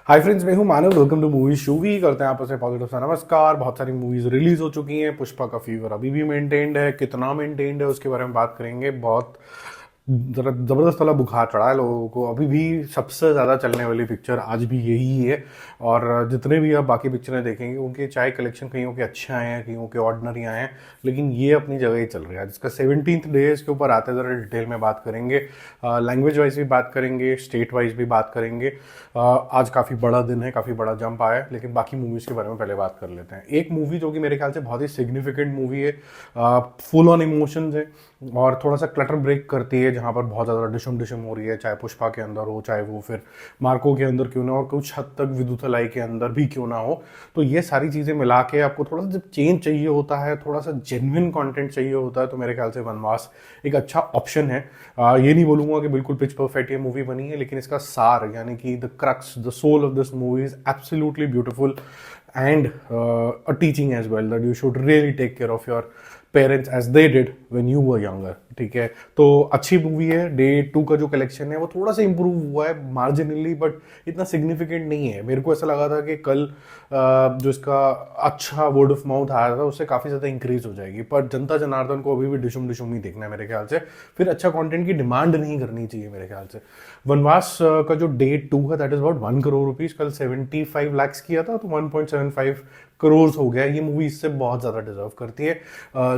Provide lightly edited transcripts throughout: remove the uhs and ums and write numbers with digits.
हाय friends, मैं हूं Manav. Welcome to movie shoovy. करते हैं आपस में पॉजिटिव सा नमस्कार। बहुत सारी मूवीज रिलीज हो चुकी हैं। पुष्पा का फीवर अभी भी मेंटेन्ड है, कितना मेंटेन्ड है उसके बारे में बात करेंगे। बहुत जरा जबरदस्त वाला बुखार चढ़ा है लोगों को। अभी भी सबसे ज्यादा चलने वाली पिक्चर आज भी यही है। और जितने भी आप बाकी पिक्चरें देखेंगे उनके चाहे कलेक्शन कईयों के अच्छे आए हैं, कईयों के ऑर्डिनरी आए हैं, लेकिन ये अपनी जगह ही चल रहा है। जिसका 17th डे इसके ऊपर आते हैं, जरा डिटेल में बात करेंगे। लैंग्वेज वाइज भी बात करेंगे, स्टेट वाइज भी बात करेंगे। आज काफ़ी बड़ा दिन है, काफ़ी बड़ा जंप आया है, लेकिन बाकी मूवीज़ के बारे में पहले बात कर लेते हैं। एक मूवी जो कि मेरे ख्याल से बहुत ही सिग्निफिकेंट मूवी है, फुल ऑन इमोशंस है और थोड़ा सा क्लटर ब्रेक करती है, जहाँ पर बहुत ज़्यादा डिशम हो रही है, चाहे पुष्पा के अंदर हो, चाहे वो फिर मार्को के अंदर क्यों ना हो, और कुछ हद तक विदुतलाई के अंदर भी क्यों ना हो। तो ये सारी चीज़ें मिला के आपको थोड़ा सा जब चेंज चाहिए होता है, थोड़ा सा जेन्युइन कंटेंट चाहिए होता है, तो मेरे ख्याल से वनवास एक अच्छा ऑप्शन है। ये नहीं बोलूँगा कि बिल्कुल पिच परफेक्ट ये मूवी बनी है, लेकिन इसका सार यानी कि the crux, the soul of this movie is absolutely beautiful and a teaching as well, that you should really take care of your parents as they did when you were younger. ठीक है, तो अच्छी movie है। Day 2 का जो collection है वो थोड़ा सा इंप्रूव हुआ है मार्जिनली, बट इतना सिग्निफिकेंट नहीं है। मेरे को ऐसा लगा था कि कल जो इसका अच्छा वर्ड ऑफ माउथ आया था उससे काफ़ी ज़्यादा इंक्रीज हो जाएगी, पर जनता जनार्दन को अभी भी डिशुम डिशुम ही देखना है मेरे ख्याल से। फिर अच्छा कंटेंट की डिमांड नहीं करनी चाहिए मेरे ख्याल से। वनवास का जो डे 2 है that is about 1 crore rupees. कल 75 lakhs किया था, तो 1.75 करोड़ हो गया। ये मूवी इससे बहुत ज़्यादा डिजर्व करती है।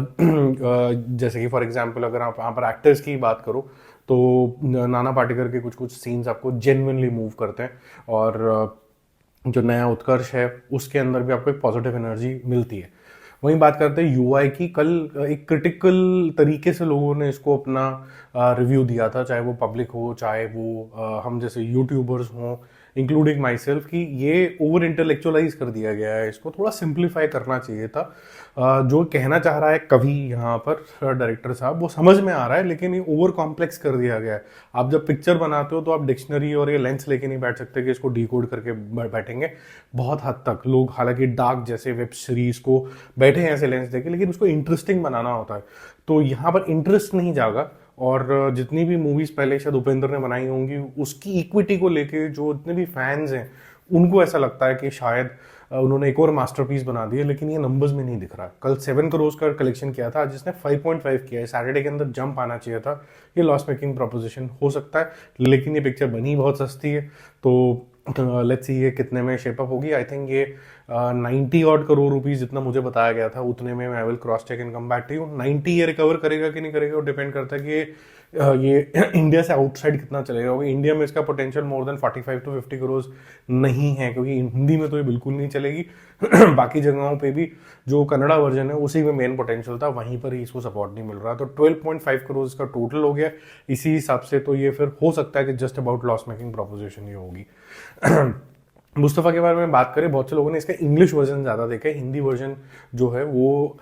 जैसे कि फॉर एग्जांपल अगर आप यहाँ पर एक्टर्स की बात करो तो नाना पाटेकर के कुछ कुछ सीन्स आपको जेन्युइनली मूव करते हैं, और जो नया उत्कर्ष है उसके अंदर भी आपको एक पॉजिटिव एनर्जी मिलती है। वहीं बात करते हैं यूआई की। कल एक क्रिटिकल तरीके से लोगों ने इसको अपना रिव्यू दिया था, चाहे वो पब्लिक हो, चाहे वो हम जैसे यूट्यूबर्स हों, इंक्लूडिंग माई सेल्फ, कि ये ओवर इंटेलेक्चुअलाइज कर दिया गया है। इसको थोड़ा सिंप्लीफाई करना चाहिए था। जो कहना चाह रहा है कवि यहाँ पर डायरेक्टर साहब, वो समझ में आ रहा है, लेकिन ये ओवर कॉम्प्लेक्स कर दिया गया है। आप जब पिक्चर बनाते हो तो आप डिक्शनरी और ये लेंस लेके नहीं बैठ सकते कि इसको डिकोड करके बैठेंगे। बहुत हद तक लोग हालांकि डार्क जैसे वेब सीरीज को बैठे हैं ऐसे लेंस देके, लेकिन उसको इंटरेस्टिंग बनाना होता है। तो यहाँ पर इंटरेस्ट नहीं जागा, और जितनी भी मूवीज पहले शायद उपेंद्र ने बनाई होंगी उसकी इक्विटी को लेके जो जितने भी फैंस हैं उनको ऐसा लगता है कि शायद उन्होंने एक और मास्टरपीस बना दी है, लेकिन ये नंबर्स में नहीं दिख रहा। कल 7 करोड़ का कलेक्शन किया था, जिसने 5.5 किया है। सैटरडे के अंदर जंप आना चाहिए था। ये लॉस मेकिंग प्रोपोजिशन हो सकता है, लेकिन ये पिक्चर बनी बहुत सस्ती है, तो लेट्स सी ये कितने में शेप अप होगी। आई थिंक ये 90 odd करोड़ रुपीस जितना मुझे बताया गया था उतने में मैं will cross check and come back to you. 90 ये रिकवर करेगा कि नहीं करेगा वो डिपेंड करता है कि ये इंडिया से आउटसाइड कितना चलेगा। क्योंकि इंडिया में इसका potential more than 45 to 50 crore नहीं है, क्योंकि हिंदी में तो ये बिल्कुल नहीं चलेगी। बाकी जगहों पे भी जो कन्नड़ा वर्जन है उसी में मेन पोटेंशियल था, वहीं पर ही इसको सपोर्ट नहीं मिल रहा। तो 12.5 करोड़ इसका टोटल हो गया। इसी हिसाब से तो ये फिर हो सकता है कि just about loss making proposition ही होगी। मुस्तफ़ा के बारे में बात करें, बहुत से लोगों ने इसका इंग्लिश वर्जन ज़्यादा देखा है। हिंदी वर्जन जो है वो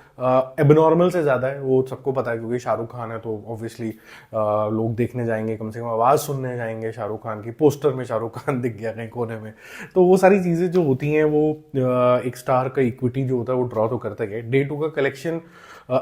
एबनॉर्मल से ज़्यादा है, वो सबको पता है, क्योंकि शाहरुख खान है तो ऑब्वियसली लोग देखने जाएंगे, कम से कम आवाज़ सुनने जाएंगे शाहरुख खान की। पोस्टर में शाहरुख खान दिख गया कहीं कोने में, तो वो सारी चीज़ें जो होती हैं वो एक स्टार का इक्विटी जो होता है वो ड्रॉ तो करते गए। डे 2 का कलेक्शन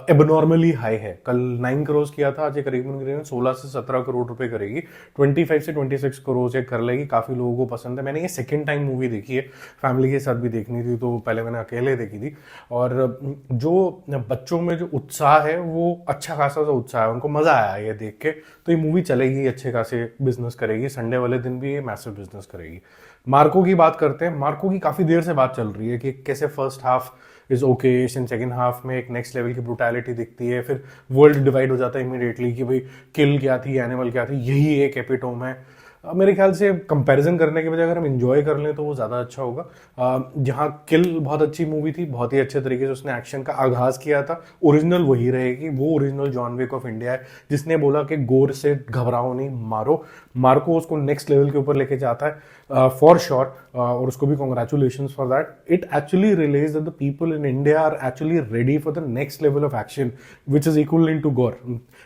एबनॉर्मली हाई है। कल 9 करोड़ किया था, आज करीबन 16 से 17 करोड़ रुपए करेगी। 25 से 26 करोड़ से कर लेगी। काफ़ी लोगों को पसंद है। मैंने ये सेकेंड टाइम मूवी देखी है, फैमिली के साथ भी देखनी थी, तो पहले मैंने अकेले देखी थी। और जो बच्चों में जो उत्साह है वो अच्छा खासा सा उत्साह है, उनको मज़ा आया ये देख के। तो ये मूवी चलेगी, अच्छे खासे बिजनेस करेगी, संडे वाले दिन भी ये मैसिव बिजनेस करेगी। मार्को की बात करते हैं। मार्को की काफ़ी देर से बात चल रही है कि कैसे first half is okay, second half में एक नेक्स्ट लेवल की ब्रूटैलिटी दिखती है, फिर वर्ल्ड डिवाइड हो जाता है इमीडिएटली कि भाई किल क्या थी, एनिमल क्या थी, यही एक एपिटोम है। मेरे ख्याल से कंपैरिजन करने के बजाय अगर हम एंजॉय कर लें तो वो ज़्यादा अच्छा होगा। जहाँ किल बहुत अच्छी मूवी थी, बहुत ही अच्छे तरीके से उसने एक्शन का आगाज़ किया था। ओरिजिनल वही रहेगी, वो original John Wick of India है, जिसने बोला कि गोर से घबराओ नहीं, मारो। मार्को उसको नेक्स्ट लेवल के ऊपर लेके जाता है फॉर श्योर, और उसको भी congratulation for that. It actually realise that the people in India are actually ready for the next level of action which is equal in to gore.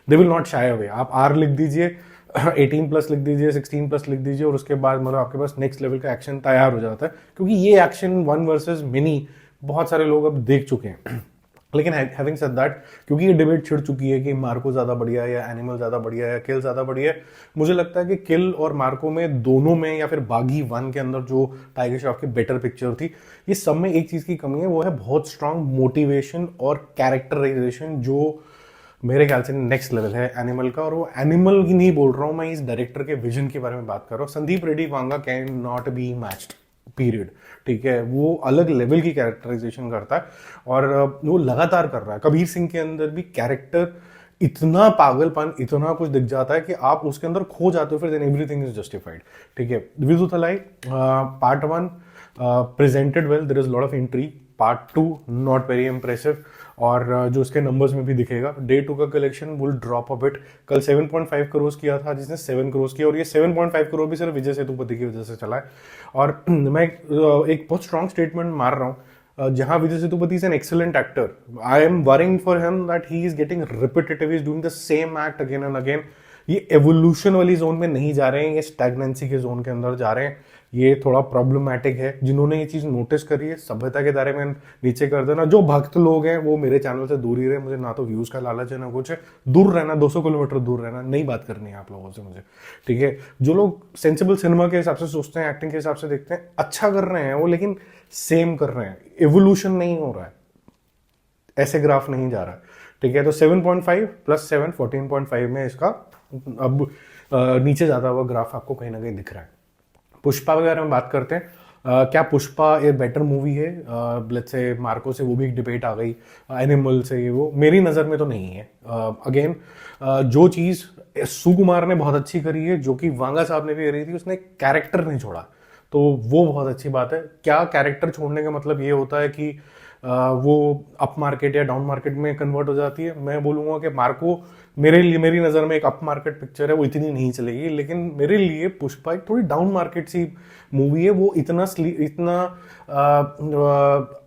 They will not shy away. आप R लिख दीजिए, 18+ लिख दीजिए, 16+ लिख दीजिए, और उसके बाद मतलब आपके पास नेक्स्ट लेवल का एक्शन तैयार हो जाता है, क्योंकि ये एक्शन 1 वर्सेस मेनी बहुत सारे लोग अब देख चुके हैं। लेकिन हैविंग सेड दैट, क्योंकि ये डिबेट छिड़ चुकी है कि मार्को ज्यादा बढ़िया है या एनिमल ज्यादा बढ़िया है या किल ज्यादा बढ़िया है, मुझे लगता है कि किल और मार्को में, दोनों में, या फिर बागी 1 के अंदर जो टाइगर श्रॉफ की बेटर पिक्चर थी, ये सब में एक चीज की कमी है, वो है बहुत स्ट्रांग मोटिवेशन और कैरेक्टराइजेशन, जो मेरे ख्याल से नेक्स्ट लेवल है एनिमल का। और वो एनिमल की नहीं बोल रहा हूं मैं, इस डायरेक्टर के विजन के बारे में बात कर रहा हूँ। Sandeep Reddy Vanga can not be matched, period. ठीक है, वो अलग लेवल की कैरेक्टराइजेशन करता है और वो लगातार कर रहा है। कबीर सिंह के अंदर भी कैरेक्टर इतना पागलपन, इतना कुछ दिख जाता है कि आप उसके अंदर खो जाते हो, फिर देन एवरीथिंग इज जस्टिफाइड। ठीक है, Viduthalai part 1 presented well, there is lot of intrigue. Part 2 not very impressive, और जो उसके नंबर्स में भी दिखेगा, डे 2 का collection will drop a bit. कल 7.5 करोड़ किया था, जिसने 7 करोड़ किया, और ये 7.5 करोड़ भी सिर्फ विजय सेतुपति की वजह से चला है। और मैं एक बहुत स्ट्रॉन्ग स्टेटमेंट मार रहा हूँ, जहां Vijay Sethupathi is an excellent actor, I am worrying for him that he is getting repetitive, is doing the same act again and again. ये एवोल्यूशन वाली जोन में नहीं जा रहे हैं, ये स्टैग्नेंसी के जोन के अंदर जा रहे हैं। ये थोड़ा प्रॉब्लमैटिक है। जिन्होंने ये चीज नोटिस करी है, सभ्यता के दायरे में नीचे कर देना। जो भक्त लोग हैं वो मेरे चैनल से दूर ही रहे, मुझे ना तो व्यूज का लालच है ना कुछ है, दूर रहना, 200 किलोमीटर दूर रहना, नहीं बात करनी है आप लोगों से मुझे। ठीक है, जो लोग सेंसिबल सिनेमा के हिसाब से सोचते हैं, एक्टिंग के हिसाब से देखते हैं, अच्छा कर रहे हैं वो, लेकिन सेम कर रहे हैं, एवोल्यूशन नहीं हो रहा है, ऐसे ग्राफ नहीं जा रहा है। ठीक है, तो 7.5 प्लस 7 14.5 में इसका अब नीचे जाता हुआ ग्राफ आपको कहीं ना कहीं दिख रहा है। पुष्पा वगैरह में बात करते हैं, क्या पुष्पा एक बेटर मूवी है लेट्स से मार्को से, वो भी एक डिबेट आ गई। एनिमल से ये वो मेरी नज़र में तो नहीं है। अगेन जो चीज़ सुकुमार ने बहुत अच्छी करी है, जो कि वांगा साहब ने भी करी थी, उसने कैरेक्टर नहीं छोड़ा, तो वो बहुत अच्छी बात है। क्या कैरेक्टर छोड़ने का मतलब ये होता है कि वो अप मार्केट या डाउन मार्केट में कन्वर्ट हो जाती है? मैं बोलूँगा कि मार्को मेरे लिए, मेरी नज़र में एक अप मार्केट पिक्चर है, वो इतनी नहीं चलेगी, लेकिन मेरे लिए पुष्पा एक थोड़ी डाउन मार्केट सी मूवी है। वो इतना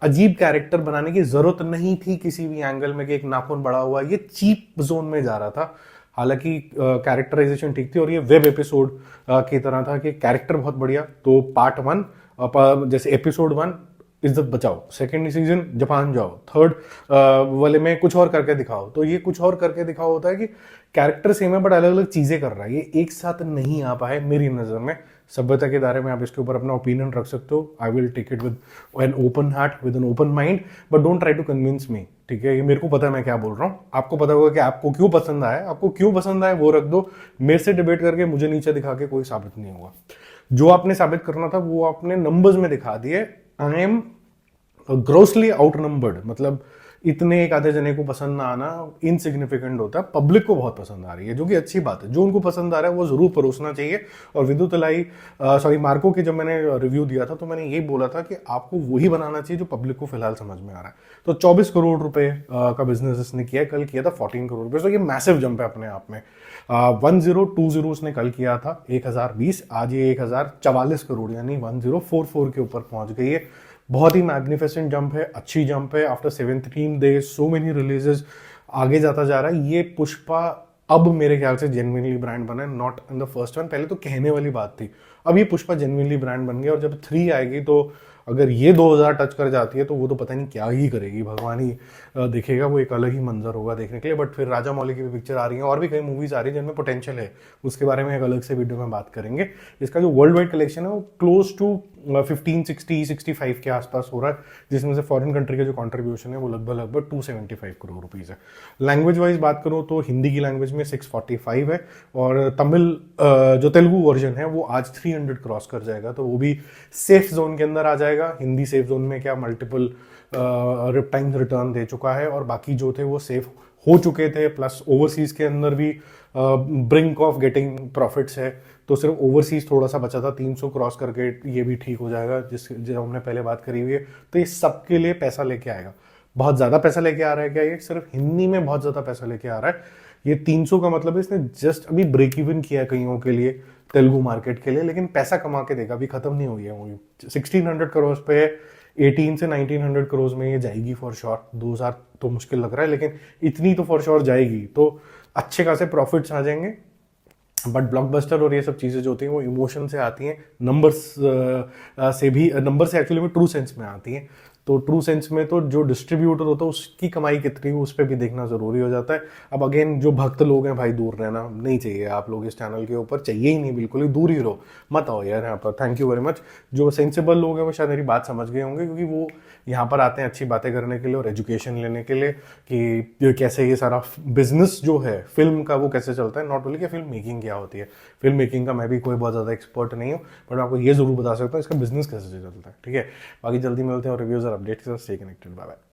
अजीब कैरेक्टर बनाने की ज़रूरत नहीं थी किसी भी एंगल में, कि एक नाखून बड़ा हुआ, ये चीप जोन में जा रहा था। हालांकि कैरेक्टराइजेशन ठीक थी, और ये वेब एपिसोड की तरह था कि कैरेक्टर बहुत बढ़िया। तो पार्ट 1 जैसे एपिसोड 1 इज्जत बचाओ, सेकेंड सीजन जापान जाओ, थर्ड वाले में कुछ और करके दिखाओ। तो ये कुछ और करके दिखाओ होता है कि कैरेक्टर सेम है बट अलग अलग चीजें कर रहा है, ये एक साथ नहीं आ पाए मेरी नजर में। सभ्यता के दायरे में आप इसके ऊपर अपना ओपिनियन रख सकते हो। I will take it with an open heart, with an open mind, but don't try to convince me. ठीक है, ये मेरे को पता है मैं क्या बोल रहा हूँ, आपको पता होगा कि आपको क्यों पसंद आया। आपको क्यों पसंद आया वो रख दो, मेरे से डिबेट करके मुझे नीचे दिखा के कोई साबित नहीं होगा। जो आपने साबित करना था वो आपने नंबर्स में दिखा दिए। I am grossly out numbered, मतलब इतने एक आधे जने को पसंद ना आना इनसिग्निफिकेंट होता है, पब्लिक को बहुत पसंद आ रही है, जो कि अच्छी बात है। जो उनको पसंद आ रहा है वो जरूर परोसना चाहिए। और विद्युतलाई मार्को की जब मैंने रिव्यू दिया था तो मैंने ये बोला था कि आपको वही बनाना चाहिए जो पब्लिक को फिलहाल समझ में आ रहा है। तो 24 करोड़ रुपए का बिजनेस इसने किया, कल किया था 14 करोड़ रुपए, तो ये मैसिव जंप है अपने आप में। 1020 उसने कल किया था 1020, आज ये 1044 करोड़ यानी 1044 के ऊपर पहुंच गई है। बहुत ही मैग्निफिसेंट जंप है, अच्छी जंप है। After 17 days so many releases, आगे जाता जा रहा है ये पुष्पा। अब मेरे ख्याल से जेन्युइनली ब्रांड बना है, not in the first one. पहले तो कहने वाली बात थी, अब ये पुष्पा जेन्युइनली ब्रांड बन गया। और जब 3 आएगी तो अगर ये 2000 टच कर जाती है तो वो तो पता नहीं क्या ही करेगी, भगवान ही देखेगा, वो एक अलग ही मंजर होगा देखने के लिए। बट फिर राजा मौली की भी पिक्चर आ रही है और भी कई मूवीज आ रही है जिनमें पोटेंशियल है, उसके बारे में एक अलग से वीडियो में बात करेंगे। इसका जो वर्ल्ड वाइड कलेक्शन है वो क्लोज टू 1560-65 के आसपास हो रहा है, जिसमें से फॉरेन कंट्री का जो कॉन्ट्रीब्यूशन है वो लगभग 275 करोड़ रुपीज है। लैंग्वेज वाइज बात करूँ तो हिंदी की लैंग्वेज में 645 है, और तमिल जो तेलुगु वर्जन है वो आज 300 क्रॉस कर जाएगा, तो वो भी सेफ जोन के अंदर आ जाएगा। हिंदी सेफ जोन में क्या मल्टीपल टाइम्स रिटर्न दे चुका है, और बाकी जो थे वो सेफ हो चुके थे, प्लस ओवरसीज के अंदर भी ब्रिंक ऑफ गेटिंग प्रॉफिट्स है। तो सिर्फ ओवरसीज थोड़ा सा बचा था, 300 क्रॉस करके ये भी ठीक हो जाएगा, जो हमने पहले बात करी हुई है। तो ये सबके लिए पैसा लेके आएगा, बहुत ज्यादा पैसा लेके आ रहा है क्या? ये सिर्फ हिंदी में बहुत ज्यादा पैसा लेके आ रहा है। ये 300 का मतलब है इसने जस्ट अभी ब्रेक इवन किया कईयों के लिए, तेलुगु मार्केट के लिए, लेकिन पैसा कमा के देगा, अभी खत्म नहीं हुई है मूवी। 1600 करोड़ पे 18 से 1900 करोड़ में ये जाएगी फॉर श्योर। 2000 तो मुश्किल लग रहा है, लेकिन इतनी तो फॉर श्योर जाएगी, तो अच्छे खासे प्रॉफिट्स आ जाएंगे। बट ब्लॉकबस्टर और ये सब चीज़ें जो होती हैं वो इमोशन से आती हैं, नंबर्स से भी, नंबर से एक्चुअली में ट्रू सेंस में आती हैं। तो ट्रू सेंस में तो जो डिस्ट्रीब्यूटर होता है उसकी कमाई कितनी है उस पर भी देखना ज़रूरी हो जाता है। अब अगेन जो भक्त लोग हैं भाई, दूर रहना नहीं चाहिए आप लोग इस चैनल के ऊपर, चाहिए ही नहीं, बिल्कुल ही दूर ही रहो, मत आओ यार यहाँ पर। Thank you very much. जो सेंसिबल लोग हैं वो शायद मेरी बात समझ गए होंगे, क्योंकि वो यहाँ पर आते हैं अच्छी बातें करने के लिए और एजुकेशन लेने के लिए कि कैसे ये सारा बिजनेस जो है फिल्म का वो कैसे चलता है, नॉट ओनली कि फिल्म मेकिंग क्या होती है। फिल्म मेकिंग का मैं भी कोई बहुत ज़्यादा एक्सपर्ट नहीं हूँ, बट मैं आपको ये जरूर बता सकता हूँ इसका बिजनेस कैसे चलता है। ठीक है, बाकी जल्दी मिलते हैं और रिव्यूज़ और अपडेट्स के साथ। Stay connected, bye bye.